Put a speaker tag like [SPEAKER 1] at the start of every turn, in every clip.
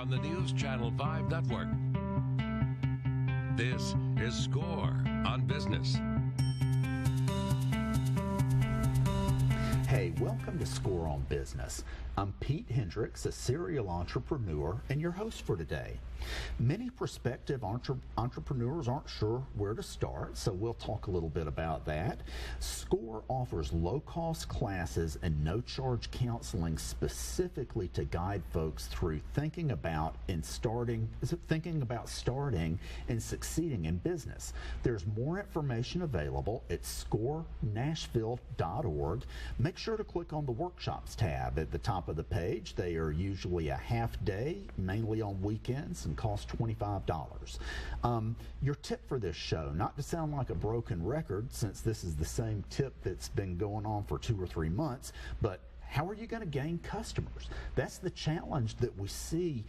[SPEAKER 1] from the News Channel 5 Network. This is Score on Business.
[SPEAKER 2] Hey, welcome to Score on Business. I'm Pete Hendricks, a serial entrepreneur, and your host for today. Many prospective entrepreneurs aren't sure where to start, so we'll talk a little bit about that. SCORE offers low-cost classes and no-charge counseling specifically to guide folks through thinking about starting and succeeding in business. There's more information available at scorenashville.org. Make sure to click on the Workshops tab at the top of the page. They are usually a half day, mainly on weekends, and cost $25. Your tip for this show, not to sound like a broken record since this is the same tip that's been going on for 2 or 3 months, but how are you going to gain customers? That's the challenge that we see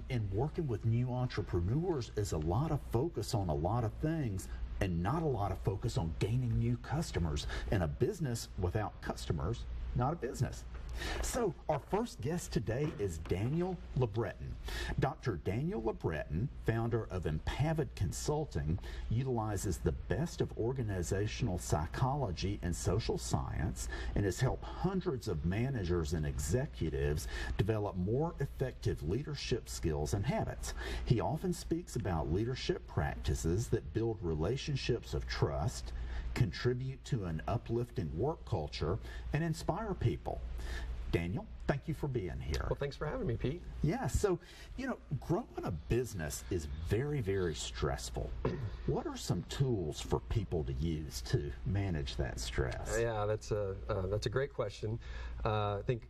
[SPEAKER 2] in working with new entrepreneurs, is a lot of focus on a lot of things and not a lot of focus on gaining new customers. And a business without customers, not a business. So our first guest today is Daniel LeBreton. Dr. Daniel LeBreton, founder of Empavid Consulting, utilizes the best of organizational psychology and social science and has helped hundreds of managers and executives develop more effective leadership skills and habits. He often speaks about leadership practices that build relationships of trust, contribute to an uplifting work culture, and inspire people. Daniel, thank you for being here.
[SPEAKER 3] Well, thanks for having me, Pete.
[SPEAKER 2] Yeah, so, growing a business is very, very stressful. What are some tools for people to use to manage that stress?
[SPEAKER 3] Yeah, that's a great question. I think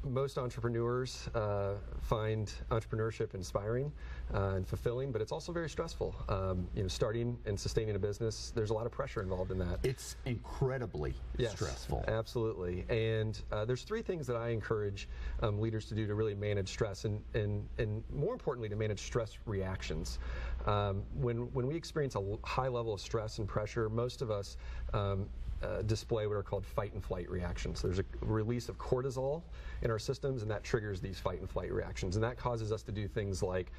[SPEAKER 3] most entrepreneurs find entrepreneurship inspiring and fulfilling, but it's also very stressful. Starting and sustaining a business, there's a lot of pressure involved in that.
[SPEAKER 2] It's incredibly stressful.
[SPEAKER 3] Absolutely. And there's 3 things that I encourage leaders to do to really manage stress, and more importantly, to manage stress reactions. When we experience a high level of stress and pressure, most of us display what are called fight and flight reactions. There's a release of cortisol in our systems, and that triggers these fight and flight reactions. And that causes us to do things like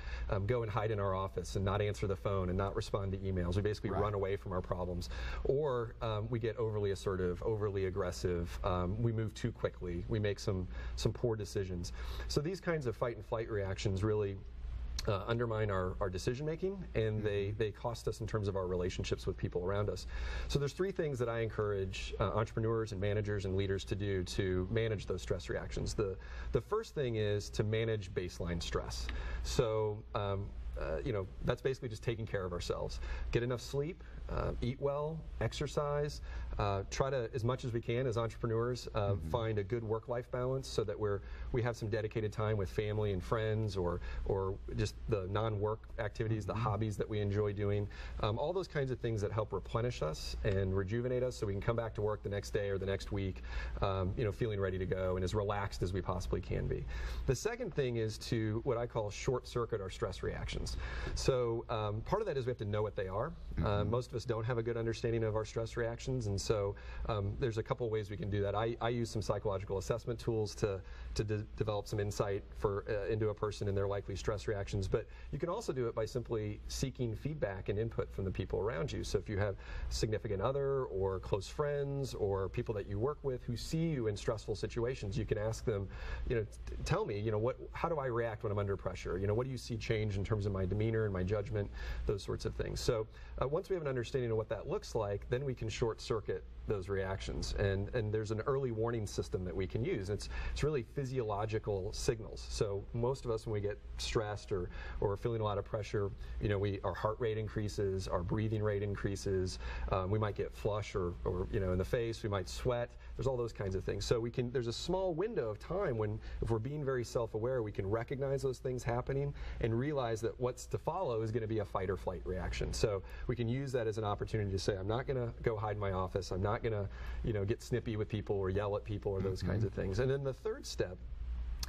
[SPEAKER 3] go and hide in our office and not answer the phone and not respond to emails. We basically run away from our problems. Or we get overly assertive, overly aggressive. We move too quickly. We make some poor decisions. So these kinds of fight and flight reactions really undermine our decision making, and they cost us in terms of our relationships with people around us. So there's 3 things that I encourage entrepreneurs and managers and leaders to do to manage those stress reactions. The first thing is to manage baseline stress. So that's basically just taking care of ourselves. Get enough sleep, eat well, exercise, try to, as much as we can as entrepreneurs, find a good work-life balance so that we have some dedicated time with family and friends, or just the non-work activities, the hobbies that we enjoy doing. All those kinds of things that help replenish us and rejuvenate us so we can come back to work the next day or the next week, feeling ready to go and as relaxed as we possibly can be. The second thing is to what I call short-circuit our stress reactions. So part of that is we have to know what they are. Most of us don't have a good understanding of our stress reactions, and so there's a couple ways we can do that. I use some psychological assessment tools to develop some insight into a person and their likely stress reactions, but you can also do it by simply seeking feedback and input from the people around you. So if you have a significant other or close friends or people that you work with who see you in stressful situations, you can ask them, tell me, how do I react when I'm under pressure? What do you see change in terms of my demeanor and my judgment, those sorts of things. So once we have an understanding of what that looks like, then we can short circuit those reactions, and there's an early warning system that we can use. It's really physiological signals. So most of us, when we get stressed or feeling a lot of pressure, our heart rate increases, our breathing rate increases, we might get flush or in the face, we might sweat. There's all those kinds of things. So there's a small window of time when, if we're being very self-aware, we can recognize those things happening and realize that what's to follow is going to be a fight or flight reaction. So we can use that as an opportunity to say, I'm not going to go hide in my office. I'm not going to get snippy with people or yell at people or those kinds of things. And then the third step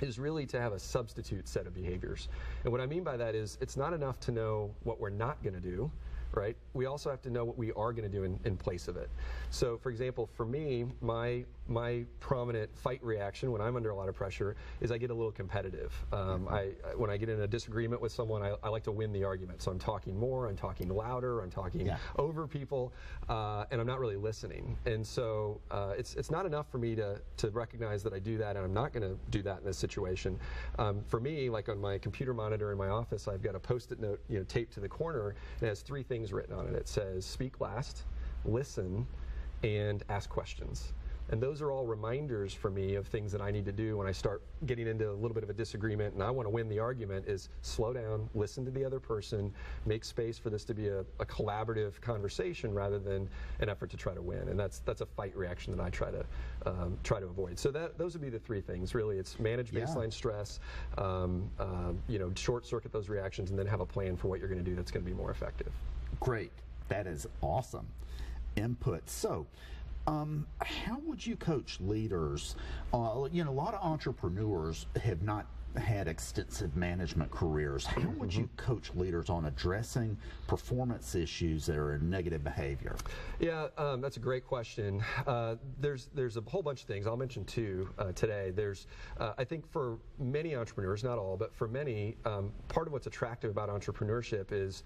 [SPEAKER 3] is really to have a substitute set of behaviors. And what I mean by that is it's not enough to know what we're not going to do, right? We also have to know what we are going to do in place of it. So, for example, for me, my my prominent fight reaction when I'm under a lot of pressure is I get a little competitive. When I get in a disagreement with someone, I like to win the argument. So I'm talking more, I'm talking louder, I'm talking over people, and I'm not really listening. And so it's not enough for me to recognize that I do that, and I'm not going to do that in this situation. For me, like on my computer monitor in my office, I've got a Post-it note, taped to the corner, and it has 3 things written on it. It says, speak last, listen, and ask questions. And those are all reminders for me of things that I need to do when I start getting into a little bit of a disagreement and I want to win the argument, is slow down, listen to the other person, make space for this to be a collaborative conversation rather than an effort to try to win. And that's a fight reaction that I try to avoid. So those would be the 3 things, really. It's manage baseline stress, short circuit those reactions, and then have a plan for what you're going to do that's going to be more effective.
[SPEAKER 2] Great. That is awesome input. So, how would you coach leaders? A lot of entrepreneurs have not had extensive management careers. How would you coach leaders on addressing performance issues that are in negative behavior?
[SPEAKER 3] Yeah, that's a great question. There's a whole bunch of things. I'll mention 2 today. There's, I think for many entrepreneurs, not all, but for many, part of what's attractive about entrepreneurship is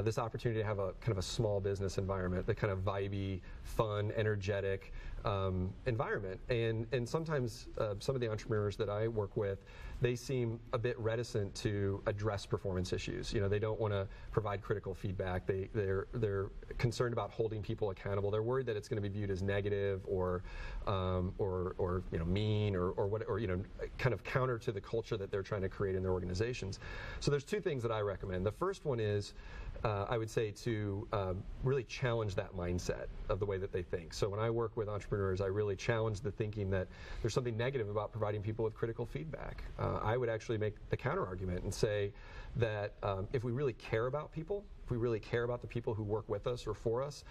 [SPEAKER 3] this opportunity to have a kind of a small business environment, the kind of vibey, fun, energetic environment. And sometimes some of the entrepreneurs that I work with, they seem a bit reticent to address performance issues. They don't want to provide critical feedback. They're concerned about holding people accountable. They're worried that it's going to be viewed as negative or mean or kind of counter to the culture that they're trying to create in their organizations. So there's 2 things that I recommend. The first one is I would say to really challenge that mindset of the way that they think. So when I work with entrepreneurs, I really challenge the thinking that there's something negative about providing people with critical feedback. I would actually make the counter argument and say that if we really care about people, if we really care about the people who work with us or for us,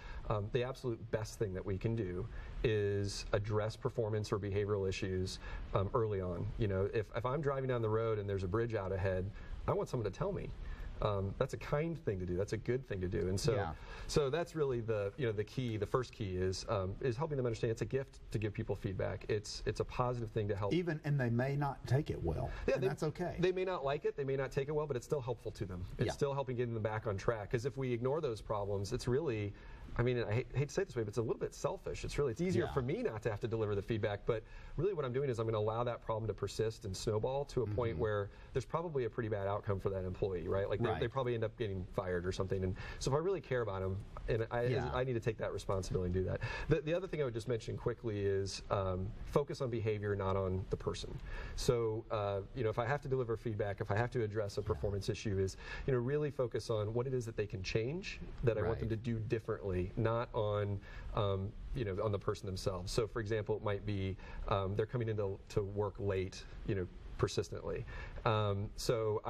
[SPEAKER 3] the absolute best thing that we can do is address performance or behavioral issues early on. If I'm driving down the road and there's a bridge out ahead, I want someone to tell me. That's a kind thing to do. That's a good thing to do. And so that's really the key. The first key is helping them understand it's a gift to give people feedback. It's a positive thing to help.
[SPEAKER 2] And they may not take it well. Yeah, that's okay.
[SPEAKER 3] They may not like it. They may not take it well, but it's still helpful to them. It's still helping getting them back on track. Because if we ignore those problems, it's really, I hate to say it this way, but it's a little bit selfish. It's easier for me not to have to deliver the feedback, but really what I'm doing is I'm going to allow that problem to persist and snowball to a point where there's probably a pretty bad outcome for that employee, right? Like they probably end up getting fired or something. And so if I really care about them, and I need to take that responsibility and do that. The other thing I would just mention quickly is focus on behavior, not on the person. So if I have to deliver feedback, if I have to address a performance issue, is really focus on what it is that they can change, that I want them to do differently, not on on the person themselves. So for example, it might be they're coming into work late, persistently. So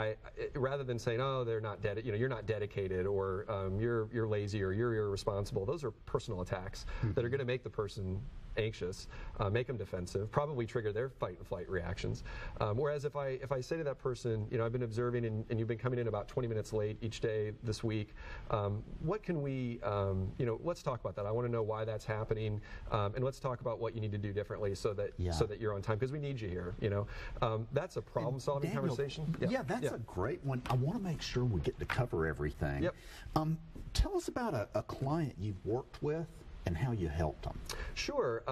[SPEAKER 3] rather than saying, oh, they're not you're not dedicated, or you're lazy, or you're irresponsible, those are personal attacks that are going to make the person anxious, make them defensive, probably trigger their fight and flight reactions. Whereas if I say to that person, I've been observing and you've been coming in about 20 minutes late each day this week, what can we, let's talk about that. I want to know why that's happening, and let's talk about what you need to do differently so that you're on time, because we need you here. That's a problem-solving conversation.
[SPEAKER 2] That's a great one. I want to make sure we get to cover everything.
[SPEAKER 3] Yep.
[SPEAKER 2] Tell us about a client you've worked with and how you helped them.
[SPEAKER 3] Sure.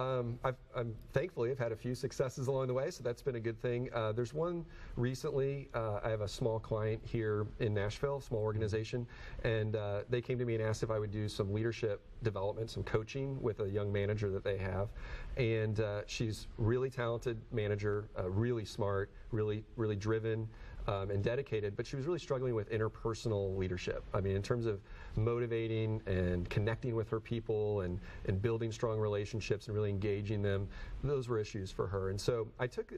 [SPEAKER 3] Thankfully, I've had a few successes along the way, so that's been a good thing. There's one recently. I have a small client here in Nashville, small organization, and they came to me and asked if I would do some leadership development, some coaching with a young manager that they have. And she's really talented manager, really smart, really driven, and dedicated, but she was really struggling with interpersonal leadership. In terms of motivating and connecting with her people and building strong relationships and really engaging them, those were issues for her. And so I took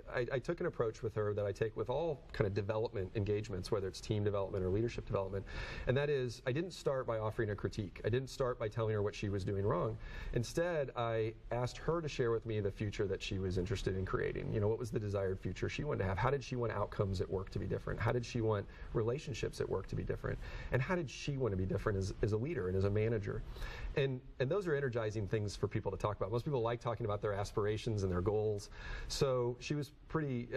[SPEAKER 3] an approach with her that I take with all kind of development engagements, whether it's team development or leadership development, and that is I didn't start by offering a critique. I didn't start by telling her what she was doing wrong. Instead, I asked her to share with me the future that she was interested in creating. What was the desired future she wanted to have? How did she want outcomes at work to be different? How did she want relationships at work to be different? And how did she want to be different as a leader and as a manager? And those are energizing things for people to talk about. Most people like talking about their aspirations and their goals. So she was pretty,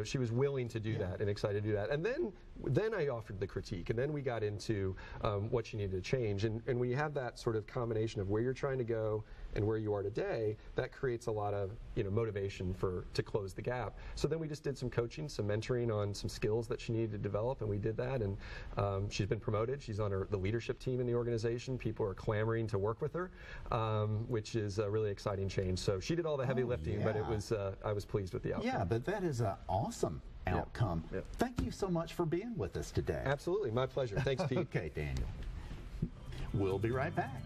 [SPEAKER 3] she was willing to do that and excited to do that. And then I offered the critique, and then we got into what she needed to change. And when you have that sort of combination of where you're trying to go and where you are today, that creates a lot of motivation to close the gap. So then we just did some coaching, some mentoring on some skills that she needed to develop, and we did that. And she's been promoted. She's on the leadership team in the organization. People are clamoring to work with her, which is a really exciting change. So she did all the heavy lifting, but it was I was pleased with the outcome.
[SPEAKER 2] Yeah, but that is an awesome outcome.
[SPEAKER 3] Yep.
[SPEAKER 2] Thank you so much for being with us today.
[SPEAKER 3] Absolutely, my pleasure. Thanks, Pete.
[SPEAKER 2] Okay, Daniel. We'll be right back.